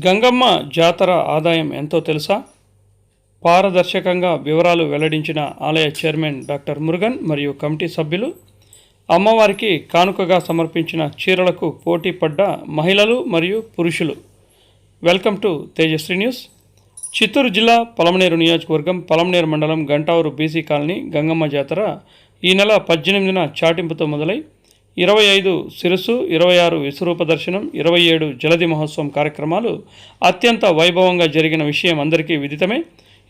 గంగమ్మ జాతర ఆదాయం ఎంతో తెలుసా? పారదర్శకంగా వివరాలు వెల్లడించిన ఆలయ చైర్మన్ డాక్టర్ మురుగన్ మరియు కమిటీ సభ్యులు అమ్మవారికి కానుకగా సమర్పించిన చీరలకు పోటీ పడ్డ మహిళలు మరియు పురుషులు. Welcome to Tejasri news. Chittoor జిల్లా పలమనేరు నియోజకవర్గం పలమనేరు మండలం గంటావూరు బీసీ కాలనీ గంగమ్మ జాతర ఈ నెల 18న చాటింపుతో మొదలై 25 శిరస్సు, 26 విశ్వరూప దర్శనం, 27 జలది మహోత్సవం కార్యక్రమాలు అత్యంత వైభవంగా జరిగిన విషయం అందరికీ విదితమే.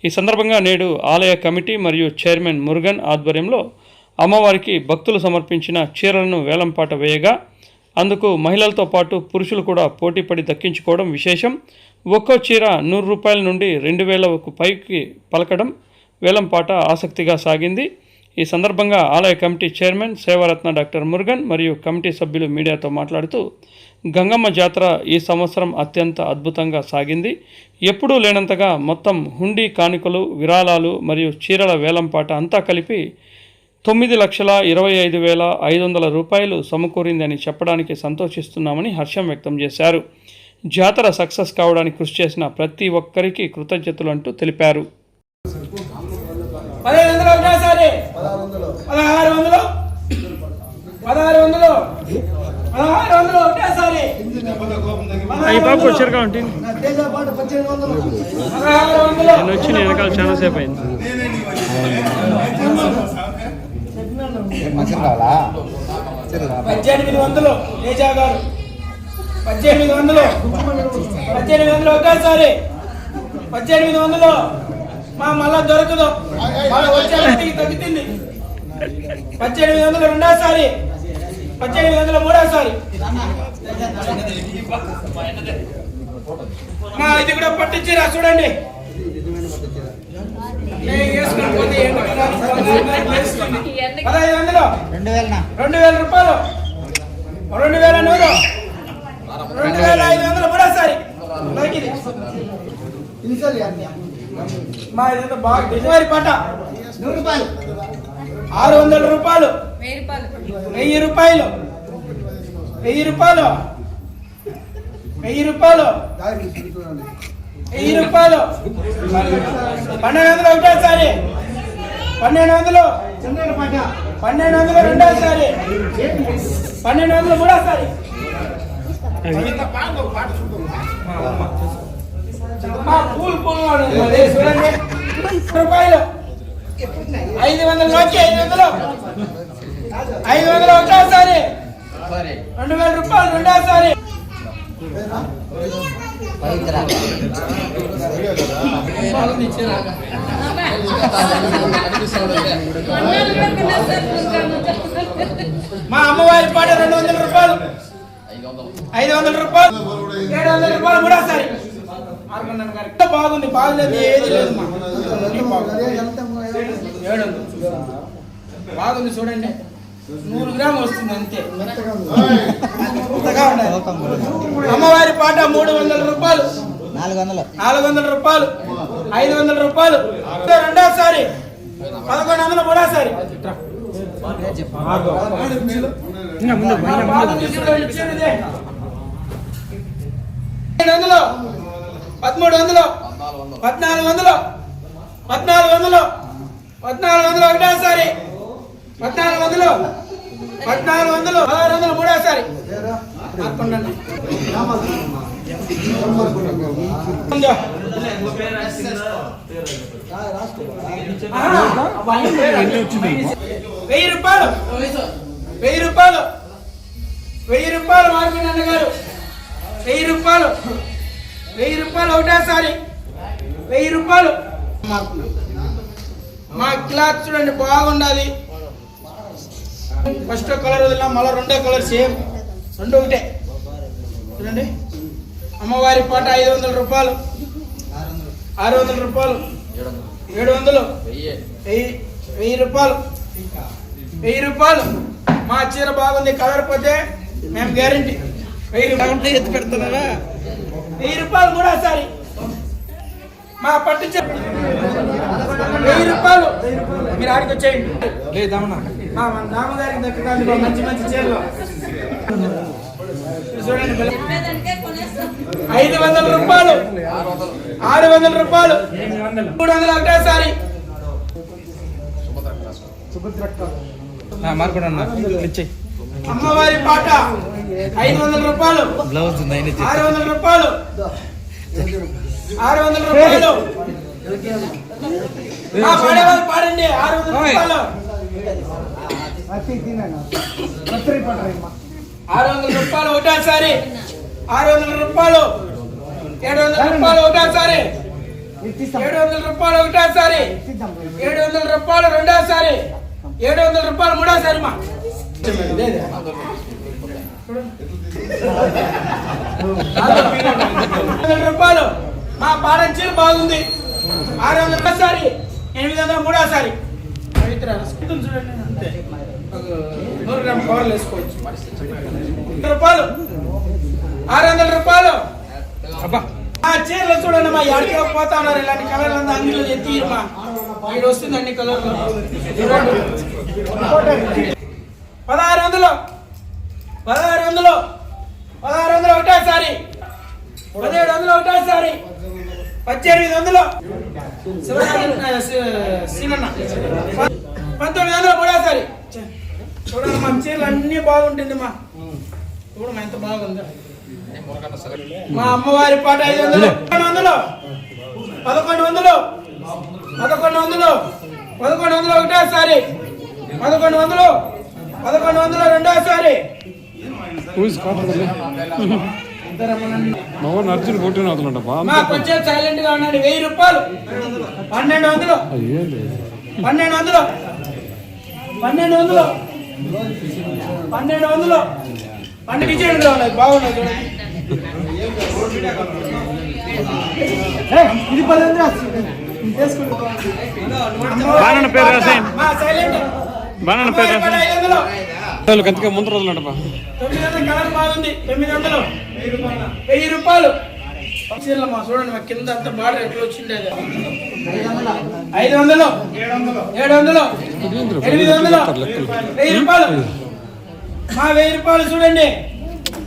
ఈ సందర్భంగా నేడు ఆలయ కమిటీ మరియు చైర్మన్ మురుగన్ ఆధ్వర్యంలో అమ్మవారికి భక్తులు సమర్పించిన చీరలను వేలంపాట వేయగా అందుకు మహిళలతో పాటు పురుషులు కూడా పోటీపడి దక్కించుకోవడం విశేషం. ఒక్కో చీర 100 రూపాయల నుండి 2000కు పైకి పలకడం వేలంపాట ఆసక్తిగా సాగింది. ఈ సందర్భంగా ఆలయ కమిటీ చైర్మన్ సేవారత్న డాక్టర్ మురుగన్ మరియు కమిటీ సభ్యులు మీడియాతో మాట్లాడుతూ గంగమ్మ జాతర ఈ సంవత్సరం అత్యంత అద్భుతంగా సాగింది. ఎప్పుడూ లేనంతగా మొత్తం హుండీ కానుకలు, విరాళాలు మరియు చీరల వేలంపాట అంతా కలిపి 9,25,500 రూపాయలు సమకూరిందని చెప్పడానికి సంతోషిస్తున్నామని హర్షం వ్యక్తం చేశారు. జాతర సక్సెస్ కావడానికి కృషి చేసిన ప్రతి ఒక్కరికి కృతజ్ఞతలు అంటూ తెలిపారు. 1600 ఒకటేసారి 1600 ఒకటేసారి వచ్చారు కాబట్టి నేను వచ్చి నేను వెనకాల చాలా సేపు అయింది. 1800 తేజా గారు 1800 ఒకటేసారి 1800 మళ్ళా దొరకదు, వచ్చే తగ్గుతుంది. 1800 రెండోసారి, 1800 మూడోసారి. ఇది కూడా పట్టించిరా చూడండి. 1500 2000 రూపాయలు, 2100 2500 మూడోసారి. మా ఇదంతా బాగా డెలివరీ పాట 100 రూపాయలు, 600 రూపాయలు, 1000 రూపాయలు, 1000 రూపాయలు, 1000 రూపాయలు, 1000 రూపాయలు, 1200 ఒకటేసారి, 1200 1200 రెండోసారి, 1200 మూడోసారి. పూలు చూడండి. రూపాయలు 500 నోకి 500 ఒకటోసారి, 2000 రూపాయలు రెండోసారి. మా అమ్మవారి పాట 200 రూపాయలు, 500 రూపాయలు, 700 రూపాయలు మూడోసారి. బాగుంది, బాగులేదు ఏది లేదు. బాగుంది చూడండి. 100 గ్రాములు వస్తుంది అంతే. అమ్మవారి పాట 300 రూపాయలు, 400 రూపాయలు, 500 రూపాయలు రెండోసారి, 1100 మూడోసారి. 1300 1400 ఒకటోసారి, 1400 1600 మూడోసారి. వెయ్యి రూపాయలు, 1000 రూపాయలు మార్కెట్ అన్నగారు, 1000 రూపాయలు, 1000 రూపాయలు ఒకటేసారి, 1000 రూపాయలు. మా క్లాత్ చూడండి బాగుండాలి. ఫస్ట్ కలర్ వదిలినా మళ్ళీ రెండో కలర్ సేమ్, రెండు ఒకటే చూడండి. అమ్మవారి పాట 500 రూపాయలు, 600 రూపాయలు, 700, 1000 రూపాయలు, 1000 రూపాయలు. మా చీర బాగుంది, కలర్ పోతే మేము గ్యారంటీ 1000 రూపాయలు ఎత్తి పెడుతున్నారా. 1000 రూపాయలు మూడోసారి. మా పట్టు 1000 రూపాయలు. మీరు ఆడికి వచ్చేయండి. లేదమ్మా మన రామగారికి దక్కడానికి మంచి మంచి చీరలు చూడండి. 500 రూపాయలు 600 రూపాయలు 300 ఒకటేసారి అమ్మవారి పాట 500 రూపాయలు 600 రూపాయలు 600 రూపాయలు పాడేవాళ్ళు పాడండి 600 రూపాయలు 600 రూపాయలు ఒకటేసారి 600 రూపాయలు 700 రూపాయలు ఒకటేసారి 700 రూపాయలు ఒకటేసారి 700 రూపాయలు రెండోసారి 700 రూపాయలు మూడోసారి మా 700 రూపాయలు మా పాడం చీర బాగుంది 600 ఒకసారి 800 మూడోసారి చూడండి అంతే 100 గ్రామ్ కవర్లు వేసుకోవచ్చు రూపాయలు 600 రూపాయలు ఆ చీరలు చూడండి మా ఎక్కడికి పోతా ఉన్నారు ఇలాంటి కలర్లు అంతా అంగిలో ఎత్తిరమ్మా ఇక్కడ వస్తుంది అన్ని కలర్లు 1600 ఒకటేసారి 1700 ఒకటేసారి 1800 సీనన్న 1900 మూడోసారి చూడండి మా చీరలు అన్ని బాగుంటుంది మా చూడమ్మా ఎంత బాగుందో మా అమ్మవారి పాట 500 1100 ఒకటేసారి 1100 రెండోసారి మా కొంచెం సైలెంట్ గా ఉన్నాడు 1000 రూపాయలు 1200 12 డిజైన్ గా ఉన్నాయి బాగున్నాయి చూడండి ఇది బాణన పేరు రాసేయండి మా సైలెంట్ బాణన పేరు రాసేయండి ఎంతగా ముందు రోజులు 900 కలర్ బాగుంది 900 1000 రూపాయలు చీరలమ్మా చూడండి మా కింద అంతా బార్డర్ ఎట్లా వచ్చిండే 500 700 800 1000 రూపాయలు మా 1000 రూపాయలు చూడండి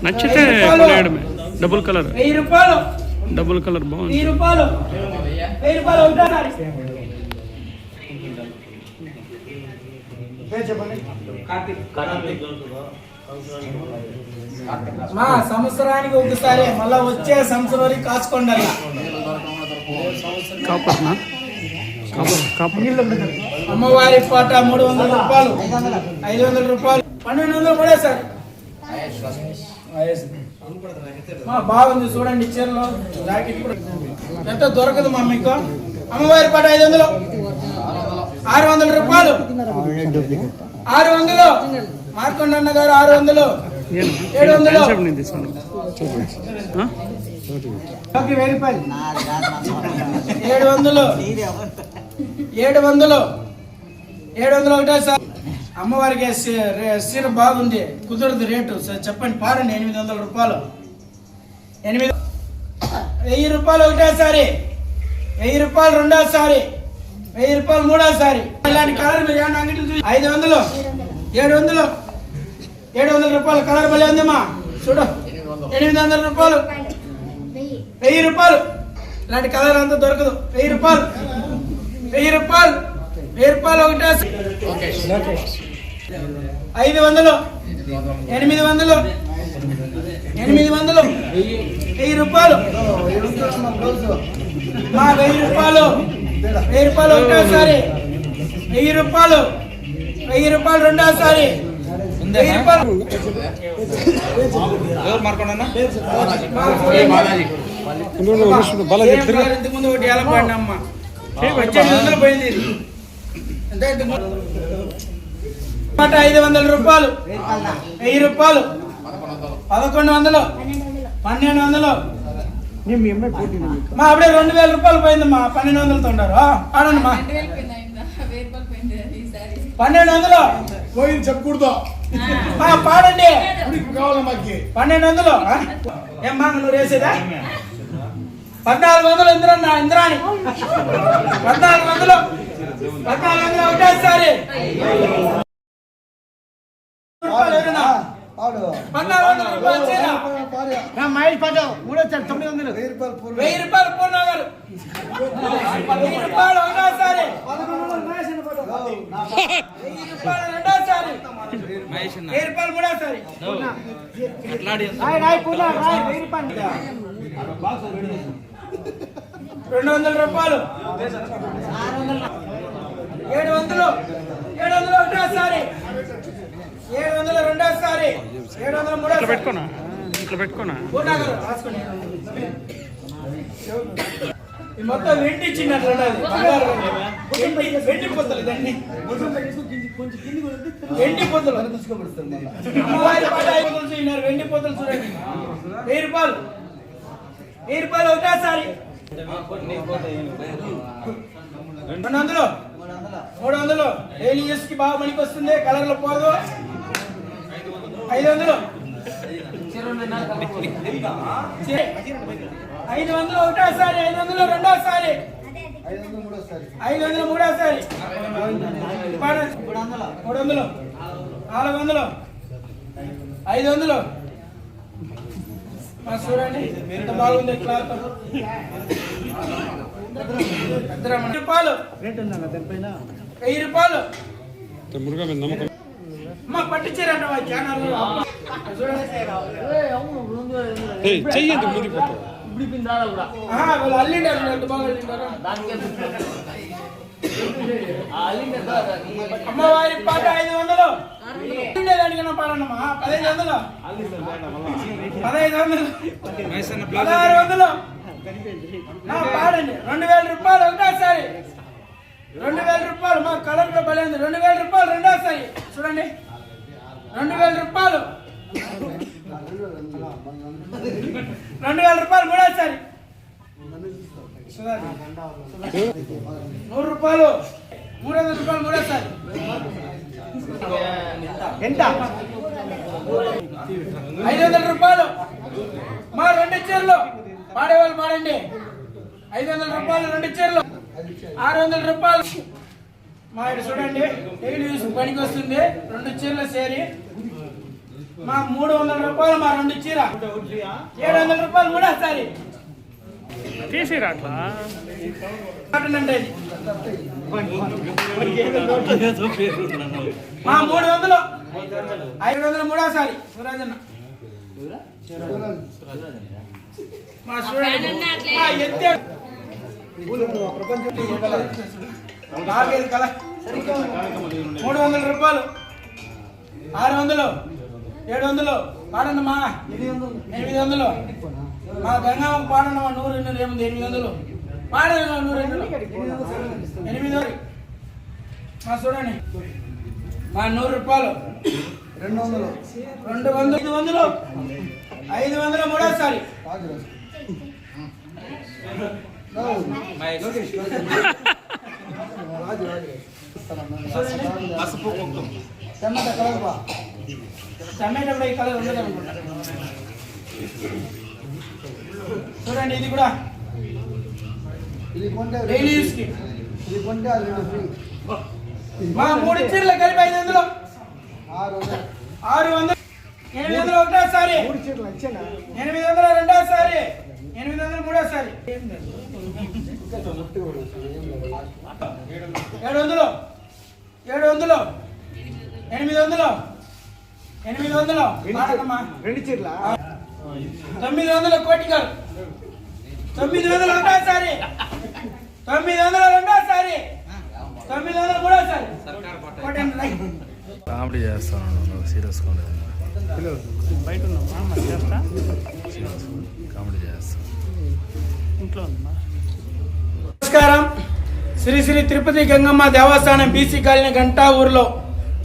నచ్చితే డబుల్ కలర్ 1000 రూపాయలు డబుల్ కలర్ బాగుంది 1000 రూపాయలు ఒకటేసారి మా సంవత్సరానికి ఒకసారి మళ్ళా వచ్చే సంవత్సరం వరకు కాసుకోండి అమ్మవారి పాట 300 రూపాయలు 500 రూపాయలు 1200 కూడా సార్ మా బాగుంది చూడండి చీరలో జాకెట్ కూడా ఎంత దొరకదు మా మీకు అమ్మవారి పాట 500 600 రూపాయలు 600 మార్కొండ అన్న గారు 600 700 ఒకటే సార్ అమ్మవారికి సీర బాగుంది కుదరదు రేటు చెప్పండి పారండి 800 రూపాయలు 1000 రూపాయలు ఒకటేసారి 1000 రూపాయలు రెండోసారి 1000 రూపాయలు మూడోసారి ఇలాంటి కలర్ మీరు ఏమన్నా అంగడి 500 700 రూపాయలు కలర్ భలే ఉందమ్మా చూడు 800 రూపాయలు 1000 రూపాయలు ఇలాంటి కలర్ అంతా దొరకదు 1000 రూపాయలు 1000 రూపాయలు ఒకటేసారి 500 800 1000 రూపాయలు మా 1000 రూపాయలు ఒకటేసారి 1000 రూపాయలు రెండోసారి 1000 రూపాయలు ఇంతకుముందు ఒకటి ఎలా పడినమ్మ 1800 పోయింది ఇది ఎంత 500 రూపాయలు 1000 రూపాయలు 1100 1200 మా అప్పుడే 2000 రూపాయలు పోయిందమ్మా 1200 ఉన్నారు ఆడండి మా 1200 పోయింది చెప్పకూడదు పాడండి కావాలి మాకి 1200 ఏమ్మా నువ్వు వేసేదా 1400 ఇంద్రాణి 1400 ఒకటేసారి 1400 రూపాయలు చీర మహేష్ పాఠం 3,900. 1000 రూపాయలు పూర్ణ గారు 1000 రూపాయలు ఒకటోసారి 1000 రూపాయలు రెండోసారి 1000 రూపాయలు మూడోసారి 200 రూపాయలు 700 ఒకటోసారి 700 రెండోసారి 700 మూడోసారి ఇట్లా పెట్టుకోనా పూర్ణ గారు రాసుకోండి. ఈ మొత్తం వెండి ఇచ్చినట్లు వెండి పొత్తులు ఇదండి వెండి పొత్తులు అమ్మవారి పాట 5 పొత్తులు చూసినారు. వెండి పొత్తులు చూడండి 1000 రూపాయలు 1000 రూపాయలు ఒకటేసారి 200 300 డైలీ యూస్ కి బాగా పనికి వస్తుంది. కలర్ లో పోదు 500 500 ఒకటోసారి 500 రెండోసారి 500 మూడోసారి 300 400 500 చూడండి ఎంత బాగుంది క్లాత్. 1000 రూపాయలు 1000 రూపాయలు అమ్మా పట్టించారంట మా ఛానల్ వాళ్ళు అల్లిండారు ఎంత బాగా అమ్మవారి పాట 500 దానికన్నా పాడమ్మా 1500 1600 పాడండి 2000 రూపాయలు ఒకటోసారి 2000 రూపాయలు మా కలర్ లో బలేదు 2000 రూపాయలు రెండోసారి చూడండి 2000 రూపాయలు 2000 రూపాయలు మూడోసారి 100 రూపాయలు 300 రూపాయలు మూడోసారి ఎంత 500 రూపాయలు మా 2 చీరలు పాడేవాళ్ళు పాడండి 500 రూపాయలు 2 చీరలు 600 రూపాయలు మా ఇక్కడ చూడండి డైలీ యూస్ పనికి వస్తుంది 2 చీరల సేరి మా 300 రూపాయలు మా 2 చీర 700 రూపాయలు మూడోసారి తీసిరా అట్లా అంటే మా 300 500 మూడోసారి సురాజన్న మా చూడండి మా ఎత్తే 300 రూపాయలు 600 700 పాడండి మా 800 మా గంగమ్మ పాడండి మా 100 ఏముంది 800 పాడండి 100 800 మా చూడండి మా 100 రూపాయలు 200 500 మూడోసారి టమాటా కూడా ఈ కలర్ ఉండదు అనుకుంటా చూడండి ఇది కూడా డైలీ యూస్ కి మా 3 చీరలు కలిపి 500 600 800 ఒకటోసారి 800 రెండోసారి 800 మూడోసారి 700 2 చీరల 900 కోటి గారు 900 ఒకటోసారి 900 రెండోసారి 900 మూడోసారి కామెడీ చేస్తాను సీరియస్ బయట ఉన్నామా చేస్తా కామెడీ చేస్తాను ఇంట్లో ఉందమ్మా. నమస్కారం. శ్రీ శ్రీ తిరుపతి గంగమ్మ దేవస్థానం బీసీ కాలనీ గంటా ఊరిలో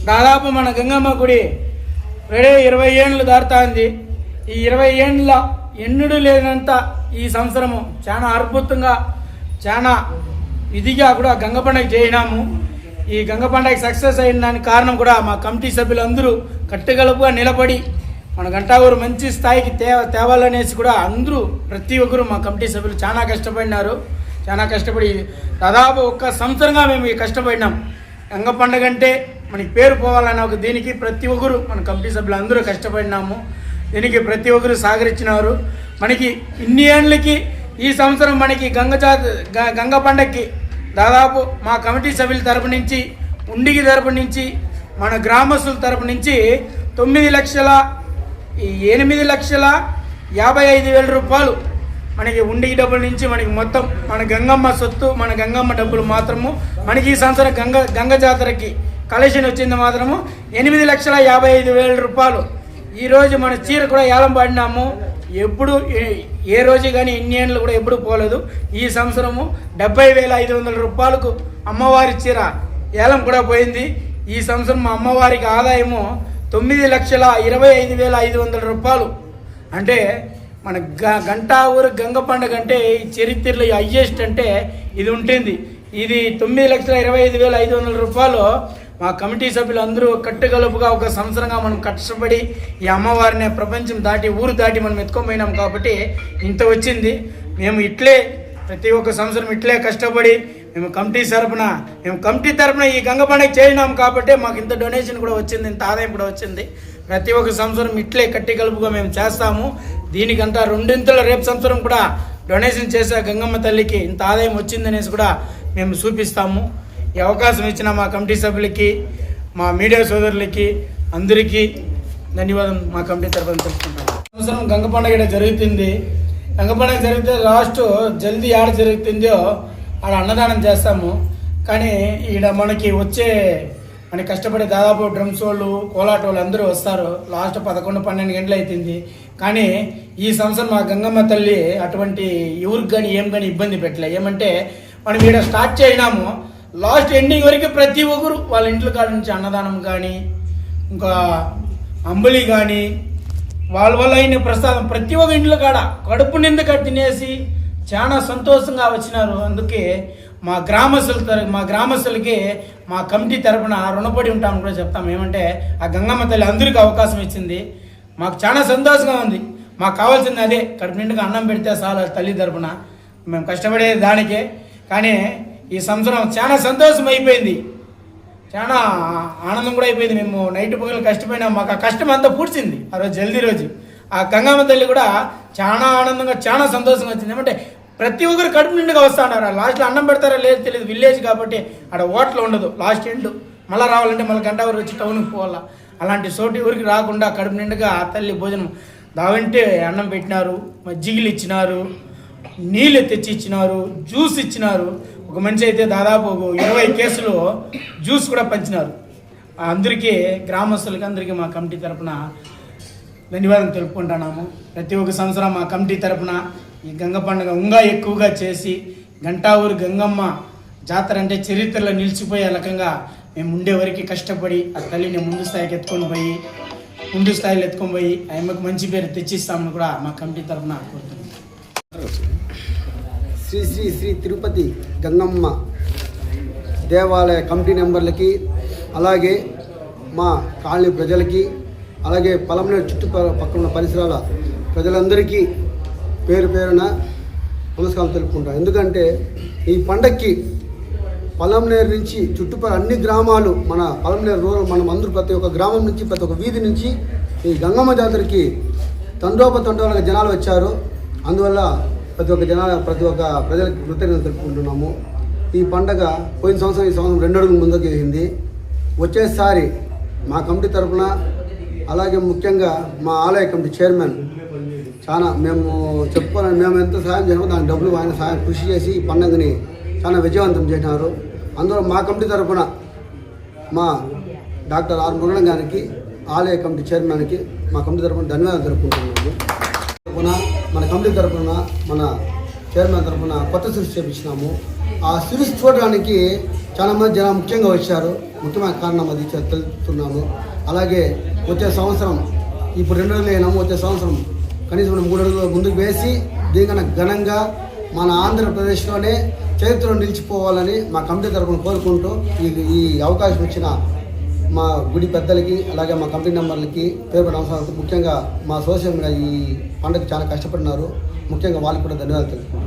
దాదాపు మన గంగమ్మ గుడి 20 ఏళ్ళు దాటుతుంది. ఈ 20 ఏళ్ళ ఎన్నుడు లేనంత ఈ సంవత్సరము చాలా అద్భుతంగా చాలా ఇదిగా కూడా గంగ పండుగ చేసినాము. ఈ గంగ పండుగ సక్సెస్ అయిన దానికి కారణం కూడా మా కమిటీ సభ్యులందరూ కట్టుగలుపుగా నిలబడి మన గంటా ఊరు మంచి స్థాయికి తేవాలనేసి కూడా అందరూ ప్రతి ఒక్కరు మా కమిటీ సభ్యులు చాలా కష్టపడినారు. చాలా కష్టపడి దాదాపు 1 సంవత్సరంగా మేము కష్టపడినాం. గంగ పండుగ అంటే మనకి పేరు పోవాలన్న ఒక దీనికి ప్రతి ఒక్కరు మన కమిటీ సభ్యులు అందరూ కష్టపడినాము. దీనికి ప్రతి ఒక్కరు సహకరించినారు. మనకి ఇన్ని ఏళ్ళకి ఈ సంవత్సరం మనకి గంగ పండగకి దాదాపు మా కమిటీ సభ్యుల తరపు నుంచి, ఉండికి తరపు నుంచి, మన గ్రామస్తుల తరపు నుంచి 9,08,55,000 రూపాయలు మనకి ఉండికి డబ్బుల నుంచి మనకి మొత్తం మన గంగమ్మ సొత్తు, మన గంగమ్మ డబ్బులు మాత్రము మనకి ఈ సంవత్సరం గంగ జాతరకి కలెక్షన్ వచ్చింది మాత్రము 8,55,000 రూపాయలు. ఈరోజు మన చీర కూడా ఏలం పాడినాము. ఎప్పుడు ఏ రోజు కానీ ఇన్ని ఏళ్ళు కూడా ఎప్పుడు పోలేదు. ఈ సంవత్సరము 70,500 రూపాయలకు అమ్మవారి చీర ఏలం కూడా పోయింది. ఈ సంవత్సరం మా అమ్మవారికి ఆదాయము 9,25,500 రూపాయలు. అంటే మన గంటా ఊరు గంగ పండుగ అంటే ఈ చరిత్రలో హైయెస్ట్ అంటే ఇది ఉంటుంది. ఇది 9,25,500 రూపాయలు మా కమిటీ సభ్యులు అందరూ కట్టుగలుపుగా ఒక సంవత్సరంగా మనం కష్టపడి ఈ అమ్మవారిని ప్రపంచం దాటి ఊరు దాటి మనం ఎత్తుకోపోయినాం కాబట్టి ఇంత వచ్చింది. మేము ఇట్లే ప్రతి ఒక్క సంవత్సరం ఇట్లే కష్టపడి మేము కమిటీ తరపున ఈ గంగ పండుగ చేసినాం కాబట్టి మాకు ఇంత డొనేషన్ కూడా వచ్చింది, ఇంత ఆదాయం కూడా వచ్చింది. ప్రతి ఒక్క సంవత్సరం ఇట్లే కట్టుగలుపుగా మేము చేస్తాము. దీనికంతా రెండింతల రేపు సంవత్సరం కూడా డొనేషన్ చేసే గంగమ్మ తల్లికి ఇంత ఆదాయం వచ్చిందనేసి కూడా మేము చూపిస్తాము. ఈ అవకాశం ఇచ్చిన మా కమిటీ సభ్యులకి, మా మీడియా సోదరులకి అందరికీ ధన్యవాదం మా కమిటీ తరఫున తెలుసుకుంటాము. సంవత్సరం గంగ పండుగ జరుగుతుంది. గంగ పండుగ జరిగితే లాస్ట్ జల్దీ ఆడ జరుగుతుందో ఆడ అన్నదానం చేస్తాము. కానీ ఈడ మనకి కష్టపడి దాదాపు డ్రమ్స్ వాళ్ళు, కోలాట వాళ్ళు అందరూ వస్తారు. లాస్ట్ 11-12 గంటలు అవుతుంది. కానీ ఈ సంవత్సరం మా గంగమ్మ తల్లి అటువంటి ఎవరికి కానీ ఏం కానీ ఇబ్బంది పెట్టలే. ఏమంటే మనం ఈడ స్టార్ట్ చేసినాము, లాస్ట్ ఎండింగ్ వరకు ప్రతి ఒక్కరు వాళ్ళ ఇంట్లో కాడ నుంచి అన్నదానం కానీ, ఇంకా అంబలి కానీ, వాళ్ళ అయిన ప్రసాదం ప్రతి ఒక్క ఇంట్లో కాడ కడుపు నిండుగా తినేసి చాలా సంతోషంగా వచ్చినారు. అందుకే మా గ్రామస్తులకి మా కమిటీ తరపున రుణపడి ఉంటామని కూడా చెప్తాం. ఏమంటే ఆ గంగమ్మ తల్లి అందరికీ అవకాశం ఇచ్చింది, మాకు చాలా సంతోషంగా ఉంది. మాకు కావాల్సింది అదే, కడుపు నిండుగా అన్నం పెడితే చాలు తల్లి తరపున. మేము కష్టపడేది దానికే. కానీ ఈ సంవత్సరం చాలా సంతోషం అయిపోయింది, చాలా ఆనందం కూడా అయిపోయింది. మేము నైట్ పగలు కష్టపోయినా మాకు ఆ కష్టం అంతా పూడ్చింది ఆ రోజు జల్దీ రోజు. ఆ గంగమ్మ తల్లి కూడా చాలా ఆనందంగా చాలా సంతోషంగా వచ్చింది. ఏమంటే ప్రతి ఒక్కరు కడుపు నిండుగా వస్తూ ఉన్నారు. లాస్ట్లో అన్నం పెడతారా లేదు తెలియదు, విలేజ్ కాబట్టి ఆడ హోటల్ ఉండదు. లాస్ట్ ఎండ్ మళ్ళీ రావాలంటే మళ్ళీ గంట ఊరు వచ్చి టౌన్కి పోవాలా. అలాంటి చోటి ఊరికి రాకుండా కడుపు నిండుగా ఆ తల్లి భోజనం దావంటే అన్నం పెట్టినారు, మజ్జిగలు ఇచ్చినారు, నీళ్ళు తెచ్చి ఇచ్చినారు, జ్యూస్ ఇచ్చినారు. ఒక మనిషి అయితే దాదాపు 20 కేసులు జ్యూస్ కూడా పంచినారు. అందరికీ గ్రామస్తులకి అందరికీ మా కమిటీ తరపున ధన్యవాదాలు తెలుపుకుంటున్నాము. ప్రతి ఒక్క సంవత్సరం మా కమిటీ తరపున ఈ గంగ పండుగ ఇంకా ఎక్కువగా చేసి గంటా ఊరు గంగమ్మ జాతర అంటే చరిత్రలో నిలిచిపోయే రకంగా మేము ఉండే వరకు కష్టపడి ఆ తల్లిని ముందు స్థాయిలో ఎత్తుకొని పోయి ఆమెకు మంచి పేరు తెచ్చిస్తామని కూడా మా కమిటీ తరపున కోరుతున్నాం. శ్రీ శ్రీ శ్రీ తిరుపతి గంగమ్మ దేవాలయ కమిటీ మెంబర్లకి, అలాగే మా కాలనీ ప్రజలకి, అలాగే పలమనేరు చుట్టుపక్కల ఉన్న పరిసరాల ప్రజలందరికీ పేరు పేరున నమస్కారం తెలుపుకుంటాం. ఎందుకంటే ఈ పండక్కి పలమనేరు నుంచి చుట్టుపక్కల అన్ని గ్రామాలు, మన పలమనేరు రూరల్, మనం అందరూ ప్రతి ఒక్క గ్రామం నుంచి ప్రతి ఒక్క వీధి నుంచి ఈ గంగమ్మ జాతరకి తండోపతండోలుగా జనాలు వచ్చారు. అందువల్ల ప్రతి ఒక్క ప్రజలకు కృతజ్ఞతలు తెలుపుకుంటున్నాము. ఈ పండగ పోయిన సంవత్సరం ఈ సంవత్సరం 2 అడుగులు ముందుకు వేసింది. వచ్చేసారి మా కమిటీ తరఫున, అలాగే ముఖ్యంగా మా ఆలయ కమిటీ చైర్మన్ చాలా మేము చెప్పుకోవాలని మేము ఎంత సహాయం చేసినామో దాని డబ్బులు ఆయన సహాయం కృషి చేసి ఈ పండుగని చాలా విజయవంతం చేసినారు. అందులో మా కమిటీ తరఫున మా డాక్టర్ ఆర్ మురళన్ గారికి, ఆలయ కమిటీ చైర్మన్కి మా కమిటీ తరఫున ధన్యవాదాలు తెలుపుకుంటున్నాము. మన కమిటీ తరఫున మన చైర్మన్ తరఫున కొత్త సిరీస్ చేపించినాము. ఆ సిరీస్ చూడడానికి చాలామంది జనం ముఖ్యంగా వచ్చారు. ముఖ్యమైన కారణం అది తెలుపుతున్నాను. అలాగే వచ్చే సంవత్సరం ఇప్పుడు 2 అడుగులు అయినాము, వచ్చే సంవత్సరం కనీసం 3 అడుగులు ముందుకు వేసి దీనికన్నా ఘనంగా మన ఆంధ్రప్రదేశ్లోనే చరిత్రలో నిలిచిపోవాలని మా కమిటీ తరఫున కోరుకుంటూ ఈ అవకాశం ఇచ్చిన మా గుడి పెద్దలకి, అలాగే మా కమిటీ మెంబర్లకి పేరు నమస్కారం. ముఖ్యంగా మా సోషల్ మీడియా ఈ పండుగ చాలా కష్టపడినారు. ముఖ్యంగా వాళ్ళకి కూడా ధన్యవాదాలు తెలుపుకుంటున్నాను.